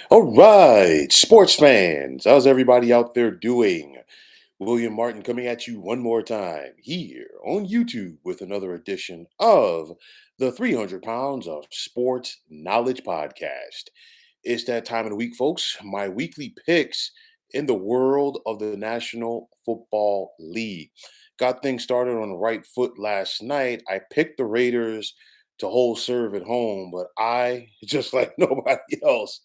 All right, sports fans, how's everybody out there doing? William Martin coming at you one more time here on YouTube with another edition of the 300 Pounds of Sports Knowledge Podcast. It's that time of the week, folks. My weekly picks in the world of the National Football League. Got things started on the right foot last night. I picked the Raiders to hold serve at home, but I, just like nobody else,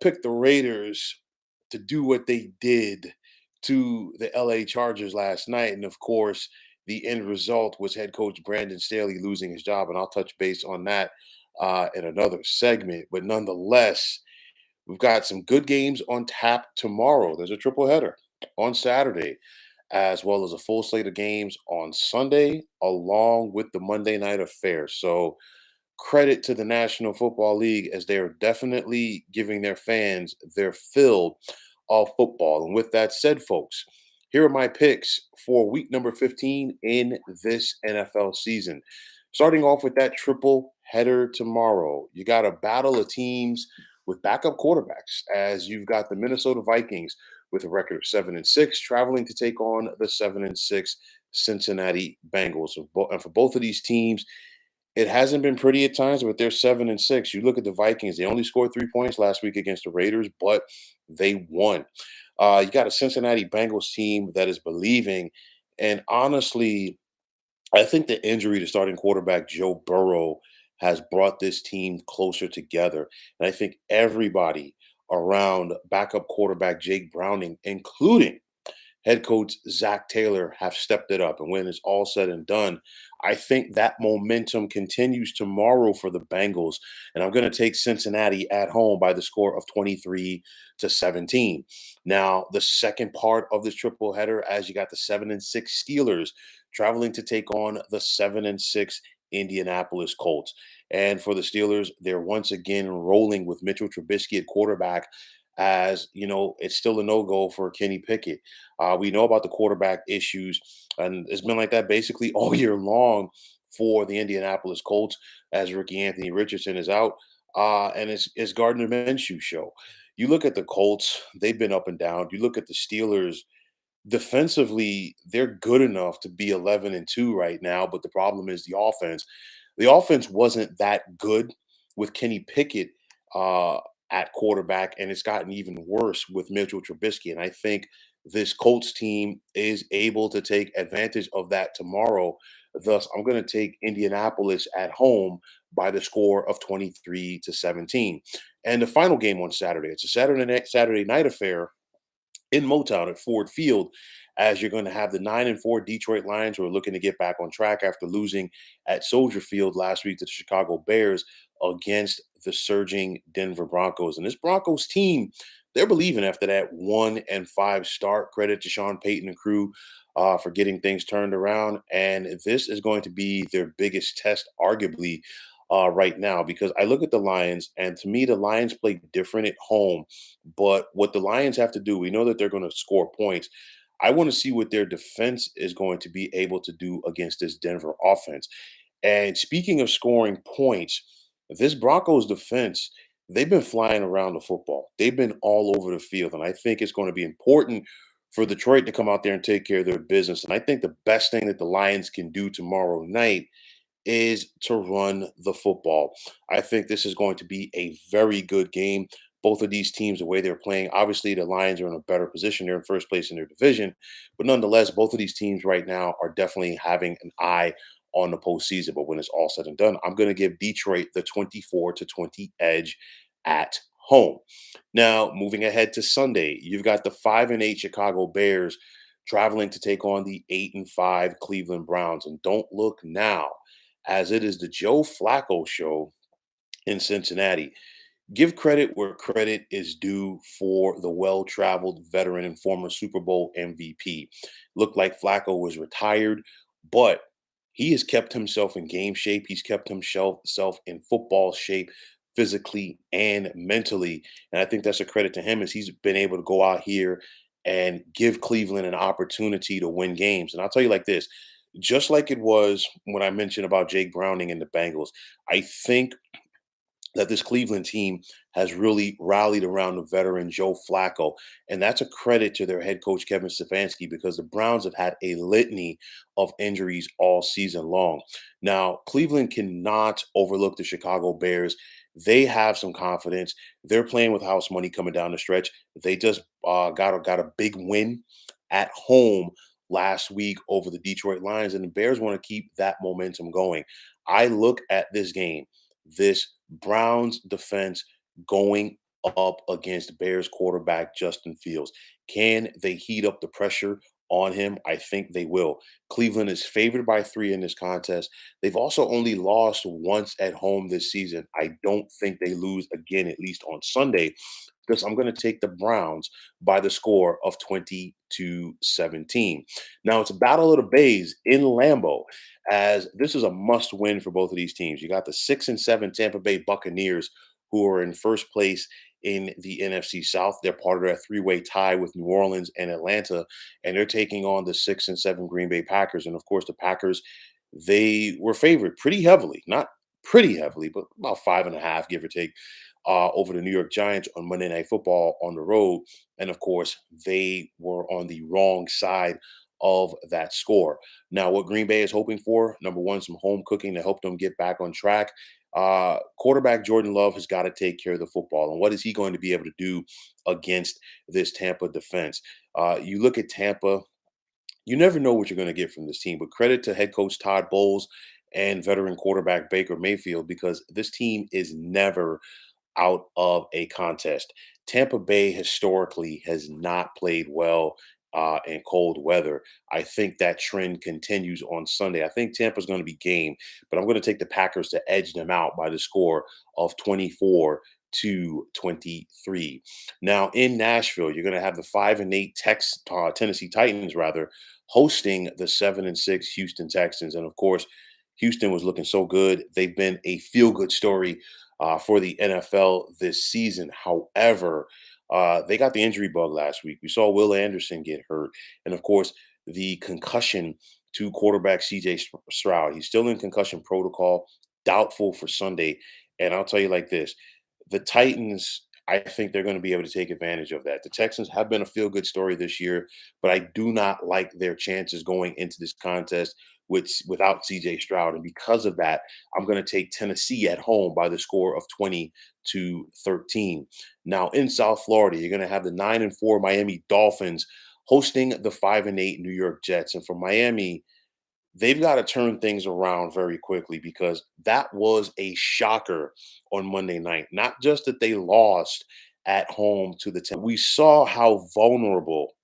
picked the Raiders to do what they did to the LA Chargers last night. And of course, the end result was head coach Brandon Staley losing his job. And I'll touch base on that in another segment. But nonetheless, we've got some good games on tap tomorrow. There's a triple header on Saturday, as well as a full slate of games on Sunday, along with the Monday night affair. So, credit to the National Football League as they are definitely giving their fans their fill of football. And with that said, folks, here are my picks for week number 15 in this NFL season. Starting off with that triple header tomorrow, you got a battle of teams with backup quarterbacks as you've got the Minnesota Vikings with a record of 7-6 traveling to take on the 7-6 Cincinnati Bengals. And for both of these teams, it hasn't been pretty at times, but they're 7-6. You look at the Vikings; they only scored 3 points last week against the Raiders, but they won. You got a Cincinnati Bengals team that is believing, and honestly, I think the injury to starting quarterback Joe Burrow has brought this team closer together, and I think everybody around backup quarterback Jake Browning, including head coach Zach Taylor, have stepped it up. And when it's all said and done, I think that momentum continues tomorrow for the Bengals. And I'm going to take Cincinnati at home by the score of 23-17. Now, the second part of this triple header, as you got the 7-6 Steelers traveling to take on the 7-6 Indianapolis Colts. And for the Steelers, they're once again rolling with Mitchell Trubisky at quarterback. As you know, it's still a no-go for Kenny Pickett. We know about the quarterback issues, and it's been like that basically all year long for the Indianapolis Colts as rookie Anthony Richardson is out, and it's Gardner Minshew show. You look at the Colts; they've been up and down. You look at the Steelers; defensively, they're good enough to be 11-2 right now, but the problem is the offense. The offense wasn't that good with Kenny Pickett uh, at quarterback, and it's gotten even worse with Mitchell Trubisky. And I think this Colts team is able to take advantage of that tomorrow. Thus, I'm going to take Indianapolis at home by the score of 23-17. And the final game on Saturday, it's a Saturday night affair in Motown at Ford Field, as you're going to have the 9-4 Detroit Lions who are looking to get back on track after losing at Soldier Field last week to the Chicago Bears against the surging Denver Broncos. And this Broncos team, they're believing after that 1-5 start. Credit to Sean Payton and crew for getting things turned around. And this is going to be their biggest test, arguably, right now, because I look at the Lions, and to me, the Lions play different at home. But what the Lions have to do, we know that they're going to score points. I want to see what their defense is going to be able to do against this Denver offense. And speaking of scoring points, this Broncos defense, they've been flying around the football. They've been all over the field. And I think it's going to be important for Detroit to come out there and take care of their business. And I think the best thing that the Lions can do tomorrow night is to run the football. I think this is going to be a very good game. Both of these teams, the way they're playing, obviously the Lions are in a better position. They're in first place in their division. But nonetheless, both of these teams right now are definitely having an eye on the postseason. But when it's all said and done, I'm going to give Detroit the 24-20 edge at home. Now, moving ahead to Sunday, you've got the 5-8 Chicago Bears traveling to take on the 8-5 Cleveland Browns. And don't look now, as it is the Joe Flacco show in Cincinnati. Give credit where credit is due for the well traveled veteran and former Super Bowl MVP. Looked like Flacco was retired, but he has kept himself in game shape. He's kept himself in football shape physically and mentally. And I think that's a credit to him as he's been able to go out here and give Cleveland an opportunity to win games. And I'll tell you like this, just like it was when I mentioned about Jake Browning and the Bengals, I think that this Cleveland team has really rallied around the veteran Joe Flacco. And that's a credit to their head coach, Kevin Stefanski, because the Browns have had a litany of injuries all season long. Now, Cleveland cannot overlook the Chicago Bears. They have some confidence. They're playing with house money coming down the stretch. They just got a big win at home last week over the Detroit Lions, and the Bears want to keep that momentum going. I look at this game, this Browns defense going up against Bears quarterback Justin Fields. Can they heat up the pressure on him? I think they will. Cleveland is favored by 3 in this contest. They've also only lost once at home this season. I don't think they lose again, at least on Sunday, because I'm going to take the Browns by the score of 20-17. Now it's a battle of the Bays in Lambeau, as this is a must win for both of these teams. You got the 6-7 Tampa Bay Buccaneers, who are in first place in the NFC South. They're part of that three-way tie with New Orleans and Atlanta, and they're taking on the 6-7 Green Bay Packers. And of course, the Packers, they were favored pretty heavily, not pretty heavily, but about 5.5, give or take, over the New York Giants on Monday Night Football on the road. And of course, they were on the wrong side of that score. Now, what Green Bay is hoping for, number one, some home cooking to help them get back on track. Quarterback Jordan Love has got to take care of the football. And what is he going to be able to do against this Tampa defense? You look at Tampa, you never know what you're going to get from this team, but credit to head coach Todd Bowles and veteran quarterback Baker Mayfield, because this team is never out of a contest. Tampa Bay historically has not played well in cold weather. I think that trend continues on Sunday. I think Tampa's going to be game, but I'm going to take the Packers to edge them out by the score of 24-23. Now in Nashville, you're going to have the 5-8 Tennessee Titans rather hosting the 7-6 Houston Texans, and of course, Houston was looking so good. They've been a feel good story for the NFL this season. However, they got the injury bug last week. We saw Will Anderson get hurt. And of course, the concussion to quarterback CJ Stroud. He's still in concussion protocol, doubtful for Sunday. And I'll tell you like this, the Titans, I think they're going to be able to take advantage of that. The Texans have been a feel good story this year, but I do not like their chances going into this contest without CJ Stroud. And because of that, I'm going to take Tennessee at home by the score of 20-13. Now in South Florida, you're going to have the 9-4 Miami Dolphins hosting the 5-8 New York Jets. And for Miami, they've got to turn things around very quickly, because that was a shocker on Monday night. Not just that they lost at home to the we saw how vulnerable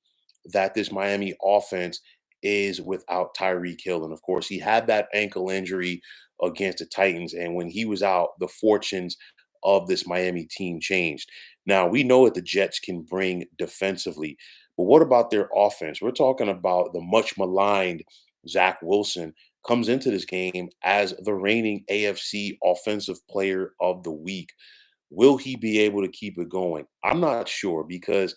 that this Miami offense is without Tyreek Hill. And of course, he had that ankle injury against the Titans. And when he was out, the fortunes of this Miami team changed. Now, we know what the Jets can bring defensively, but what about their offense? We're talking about the much maligned Zach Wilson comes into this game as the reigning AFC Offensive Player of the Week. Will he be able to keep it going? I'm not sure, because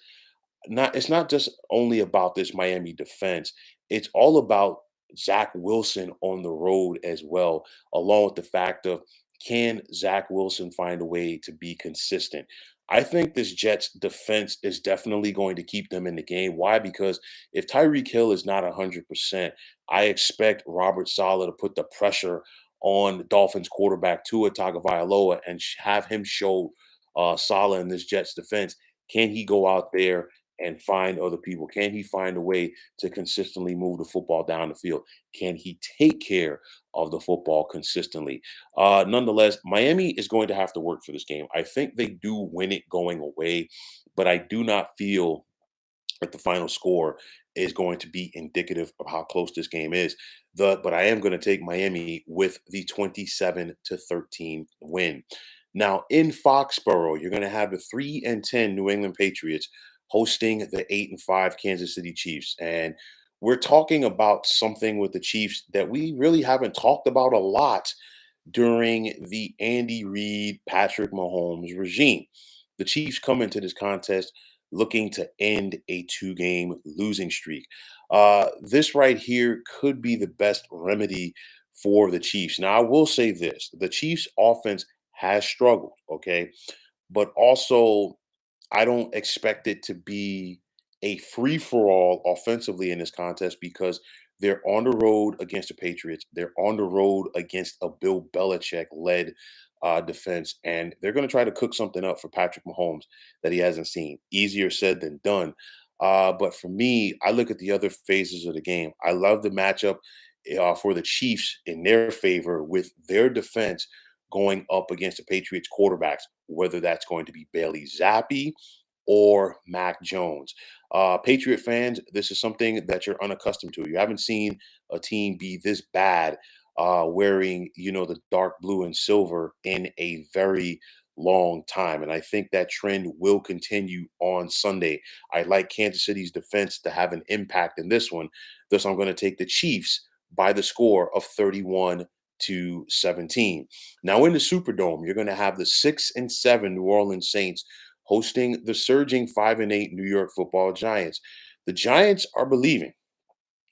it's not just only about this Miami defense. It's all about Zach Wilson on the road as well, along with the fact of, can Zach Wilson find a way to be consistent? I think this Jets defense is definitely going to keep them in the game. Why? Because if Tyreek Hill is not 100%, I expect Robert Saleh to put the pressure on the Dolphins quarterback Tua Tagovailoa and have him show Saleh in this Jets defense. Can he go out there and find other people? Can he find a way to consistently move the football down the field? Can he take care of the football consistently? Nonetheless, Miami is going to have to work for this game. I think they do win it going away, but I do not feel that the final score is going to be indicative of how close this game is. But I am going to take Miami with the 27-13 win. Now in Foxborough, you're going to have the 3-10 New England Patriots hosting the 8-5 Kansas City Chiefs. And we're talking about something with the Chiefs that we really haven't talked about a lot during the Andy Reid, Patrick Mahomes regime. The Chiefs come into this contest looking to end a 2-game losing streak. This right here could be the best remedy for the Chiefs. Now, I will say this, the Chiefs' offense has struggled, okay? But also, I don't expect it to be a free for all offensively in this contest because they're on the road against the Patriots. They're on the road against a Bill Belichick led defense, and they're going to try to cook something up for Patrick Mahomes that he hasn't seen. Easier said than done. But for me, I look at the other phases of the game. I love the matchup for the Chiefs in their favor with their defense going up against the Patriots quarterbacks, whether that's going to be Bailey Zappi or Mac Jones. Patriot fans, this is something that you're unaccustomed to. You haven't seen a team be this bad wearing, the dark blue and silver in a very long time. And I think that trend will continue on Sunday. I like Kansas City's defense to have an impact in this one. Thus, I'm going to take the Chiefs by the score of 31-17. Now, in the Superdome, you're going to have the 6-7 New Orleans Saints hosting the surging 5-8 New York Football Giants. The Giants are believing.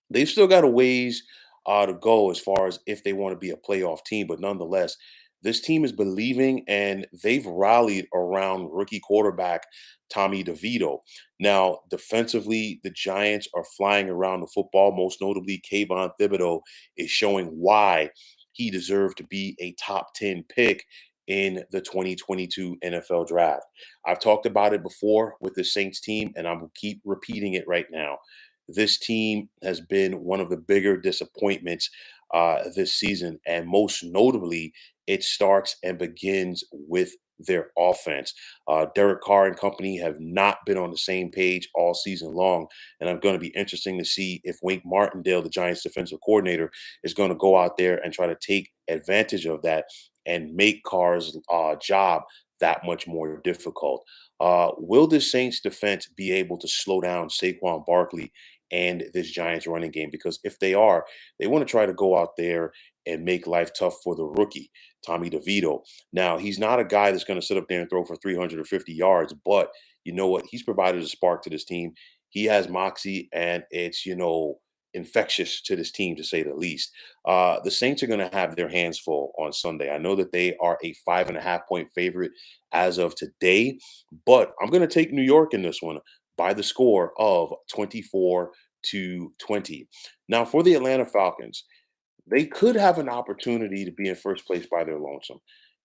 They've still got a ways to go as far as if they want to be a playoff team, but nonetheless, this team is believing and they've rallied around rookie quarterback Tommy DeVito. Now, defensively, the Giants are flying around the football. Most notably, Kayvon Thibodeau is showing why he deserved to be a top 10 pick in the 2022 NFL draft. I've talked about it before with the Saints team, and I will keep repeating it right now. This team has been one of the bigger disappointments this season, and most notably, it starts and begins with their offense. Derek Carr and company have not been on the same page all season long, and I'm going to be interesting to see if Wink Martindale, the Giants' defensive coordinator, is going to go out there and try to take advantage of that and make Carr's job that much more difficult. Will the Saints defense be able to slow down Saquon Barkley and this Giants running game? Because if they are, they want to try to go out there and make life tough for the rookie, Tommy DeVito. Now, he's not a guy that's going to sit up there and throw for 350 yards, but you know what? He's provided a spark to this team. He has moxie, and it's, infectious to this team, to say the least. The Saints are going to have their hands full on Sunday. I know that they are a 5.5 point favorite as of today, but I'm going to take New York in this one by the score of 24-20. Now, for the Atlanta Falcons, they could have an opportunity to be in first place by their lonesome.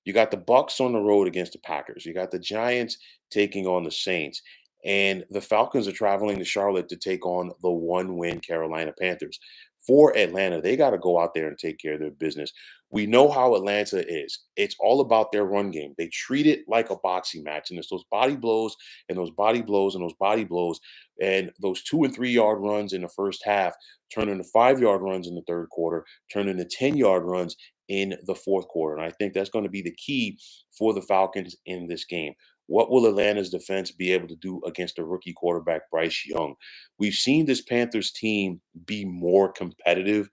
You got the Bucks on the road against the Packers. You got the Giants taking on the Saints. And the Falcons are traveling to Charlotte to take on the one-win Carolina Panthers. For Atlanta, they got to go out there and take care of their business. We know how Atlanta is. It's all about their run game. They treat it like a boxing match, and it's those body blows and those body blows and those body blows, and those 2 and 3 yard runs in the first half turn into 5 yard runs in the third quarter, turn into 10 yard runs in the fourth quarter. And I think that's going to be the key for the Falcons in this game. What will Atlanta's defense be able to do against a rookie quarterback, Bryce Young? We've seen this Panthers team be more competitive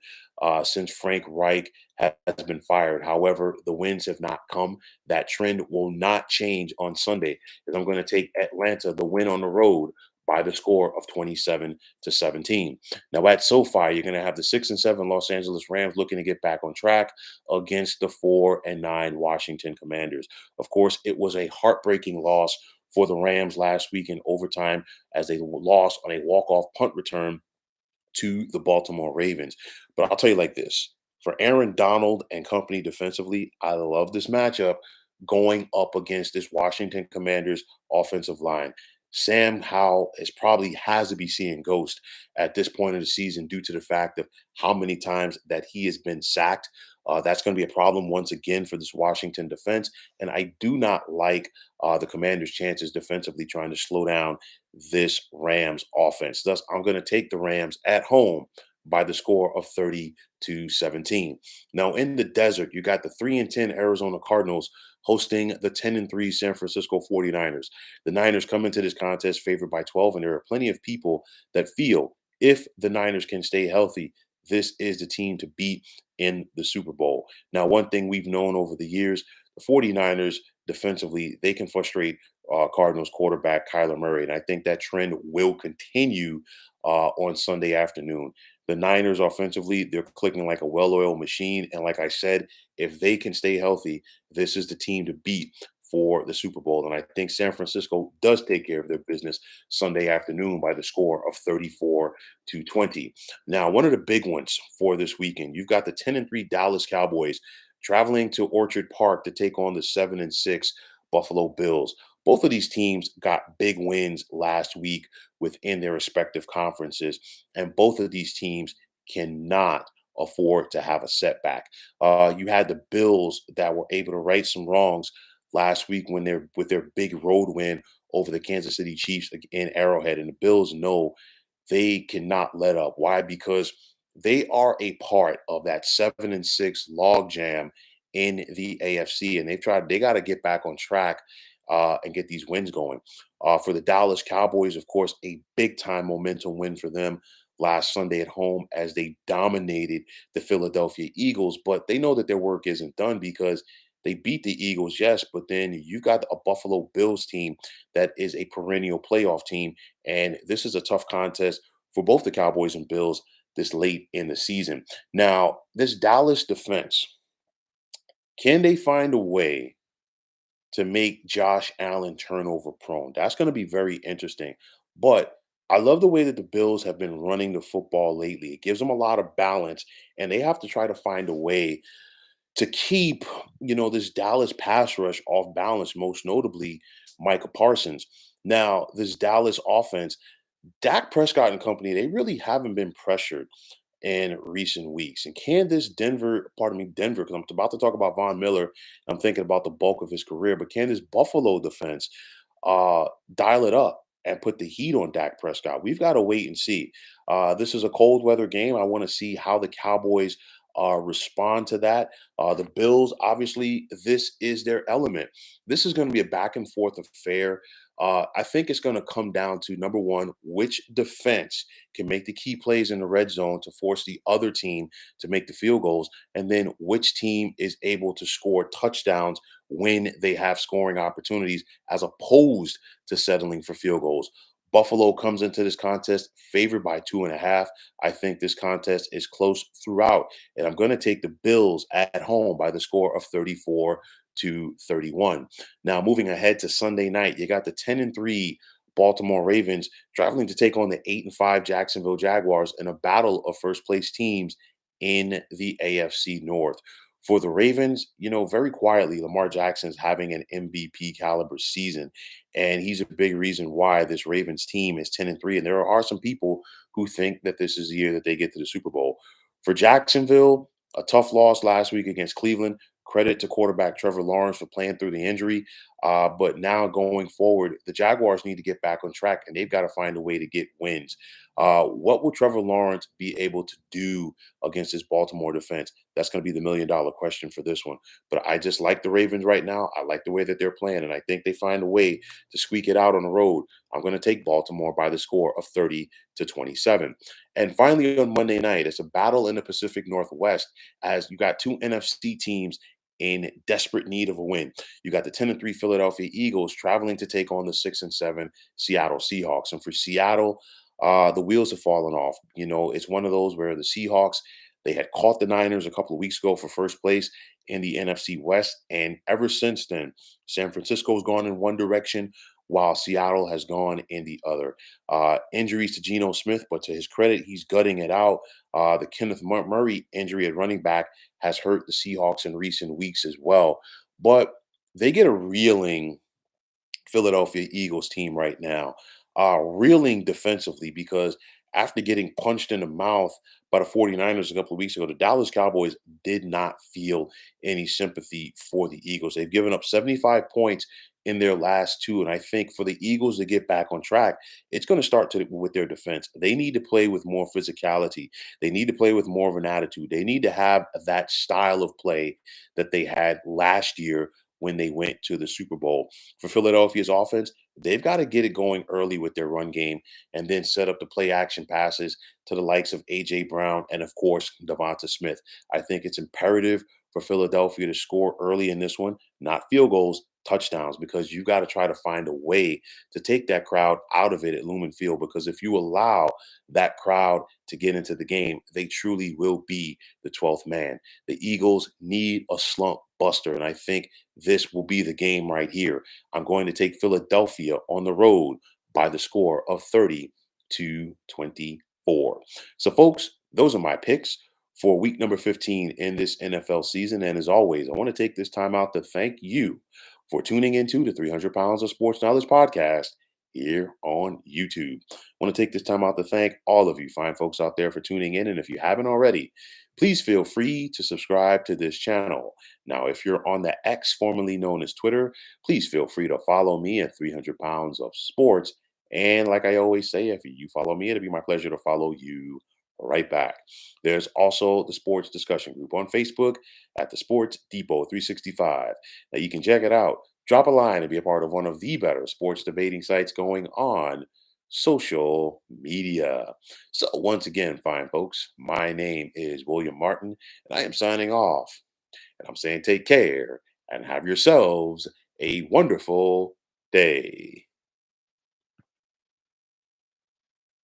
since Frank Reich has been fired. However, the wins have not come. That trend will not change on Sunday, as I'm going to take Atlanta, the win on the road, by the score of 27-17. Now at SoFi, you're going to have the 6-7 Los Angeles Rams looking to get back on track against the 4-9 Washington Commanders. Of course, it was a heartbreaking loss for the Rams last week in overtime as they lost on a walk-off punt return to the Baltimore Ravens. But I'll tell you like this. For Aaron Donald and company defensively, I love this matchup going up against this Washington Commanders offensive line. Sam Howell is probably has to be seeing ghost at this point of the season due to the fact of how many times that he has been sacked. That's going to be a problem once again for this Washington defense. And I do not like the Commanders' chances defensively trying to slow down this Rams offense. Thus, I'm going to take the Rams at home by the score of 30-17. Now, in the desert, you got the 3-10 Arizona Cardinals hosting the 10-3 San Francisco 49ers. The Niners come into this contest favored by 12, and there are plenty of people that feel if the Niners can stay healthy, this is the team to beat in the Super Bowl. Now, one thing we've known over the years, the 49ers defensively, they can frustrate Cardinals quarterback Kyler Murray. And I think that trend will continue on Sunday afternoon. The Niners offensively, they're clicking like a well-oiled machine. And like I said, if they can stay healthy, this is the team to beat for the Super Bowl. And I think San Francisco does take care of their business Sunday afternoon by the score of 34-20. Now, one of the big ones for this weekend, you've got the 10-3 Dallas Cowboys traveling to Orchard Park to take on the 7-6 Buffalo Bills. Both of these teams got big wins last week within their respective conferences, and both of these teams cannot afford to have a setback. You had the Bills that were able to right some wrongs last week when they're with their big road win over the Kansas City Chiefs in Arrowhead, and the Bills know they cannot let up. Why? Because they are a part of that 7-6 logjam in the AFC, and they got to get back on track and get these wins going. For the Dallas Cowboys, of course, a big time momentum win for them last Sunday at home as they dominated the Philadelphia Eagles. But they know that their work isn't done because they beat the Eagles, yes, but then you got a Buffalo Bills team that is a perennial playoff team. And this is a tough contest for both the Cowboys and Bills this late in the season. Now, this Dallas defense, can they find a way to make Josh Allen turnover prone? That's going to be very interesting. But I love the way that the Bills have been running the football lately. It gives them a lot of balance, and they have to try to find a way to keep, this Dallas pass rush off balance, most notably Micah Parsons. Now, this Dallas offense, Dak Prescott and company, they really haven't been pressured in recent weeks. And can this Denver, because I'm about to talk about Von Miller, I'm thinking about the bulk of his career, but can this Buffalo defense uh, dial it up and put the heat on Dak Prescott? We've got to wait and see. This is a cold weather game. I want to see how the Cowboys respond to that. The Bills, obviously, this is their element. This is going to be a back and forth affair. I think it's going to come down to number one, which defense can make the key plays in the red zone to force the other team to make the field goals, and then which team is able to score touchdowns when they have scoring opportunities as opposed to settling for field goals. Buffalo comes into this contest favored by 2.5. I think this contest is close throughout, and I'm going to take the Bills at home by the score of 34-31. Now, moving ahead to Sunday night, you got the 10-3 Baltimore Ravens traveling to take on the 8-5 Jacksonville Jaguars in a battle of first place teams in the AFC North. For the Ravens, very quietly, Lamar Jackson's having an MVP caliber season, and he's a big reason why this Ravens team is 10-3. And there are some people who think that this is the year that they get to the Super Bowl. For Jacksonville, a tough loss last week against Cleveland. Credit to quarterback Trevor Lawrence for playing through the injury. But now going forward, the Jaguars need to get back on track and they've got to find a way to get wins. What will Trevor Lawrence be able to do against this Baltimore defense? That's going to be the $1 million question for this one. But I just like the Ravens right now. I like the way that they're playing, and I think they find a way to squeak it out on the road. I'm going to take Baltimore by the score of 30-27. And finally, on Monday night, it's a battle in the Pacific Northwest as you got two NFC teams in desperate need of a win. You got the 10-3 Philadelphia Eagles traveling to take on the 6-7 Seattle Seahawks. And for Seattle, the wheels have fallen off. It's one of those where the Seahawks, they had caught the Niners a couple of weeks ago for first place in the NFC West. And ever since then, San Francisco's gone in one direction while Seattle has gone in the other. Injuries to Geno Smith, but to his credit, he's gutting it out. The Kenneth Murray injury at running back has hurt the Seahawks in recent weeks as well. But they get a reeling Philadelphia Eagles team right now, reeling defensively because after getting punched in the mouth by the 49ers a couple of weeks ago, the Dallas Cowboys did not feel any sympathy for the Eagles. They've given up 75 points in their last two. And I think for the Eagles to get back on track, it's going to start with their defense. They need to play with more physicality. They need to play with more of an attitude. They need to have that style of play that they had last year when they went to the Super Bowl. For Philadelphia's offense, they've got to get it going early with their run game and then set up the play action passes to the likes of A.J. Brown and, of course, Devonta Smith. I think it's imperative for Philadelphia to score early in this one, not field goals, touchdowns because you got to try to find a way to take that crowd out of it at Lumen Field. Because if you allow that crowd to get into the game, they truly will be the 12th man. The Eagles need a slump buster, and I think this will be the game right here. I'm going to take Philadelphia on the road by the score of 30-24. So, folks, those are my picks for week number 15 in this NFL season. And as always, I want to take this time out to thank you for tuning into the 300 Pounds of Sports Knowledge podcast here on YouTube. I want to take this time out to thank all of you fine folks out there for tuning in. And if you haven't already, please feel free to subscribe to this channel. Now, if you're on the X, formerly known as Twitter, please feel free to follow me at 300 Pounds of Sports. And like I always say, if you follow me, it'll be my pleasure to follow you right back. There's also the sports discussion group on Facebook at the Sports Depot 365. Now you can check it out. Drop a line and be a part of one of the better sports debating sites going on social media. So once again, fine folks, my name is William Martin, and I am signing off. And I'm saying take care and have yourselves a wonderful day.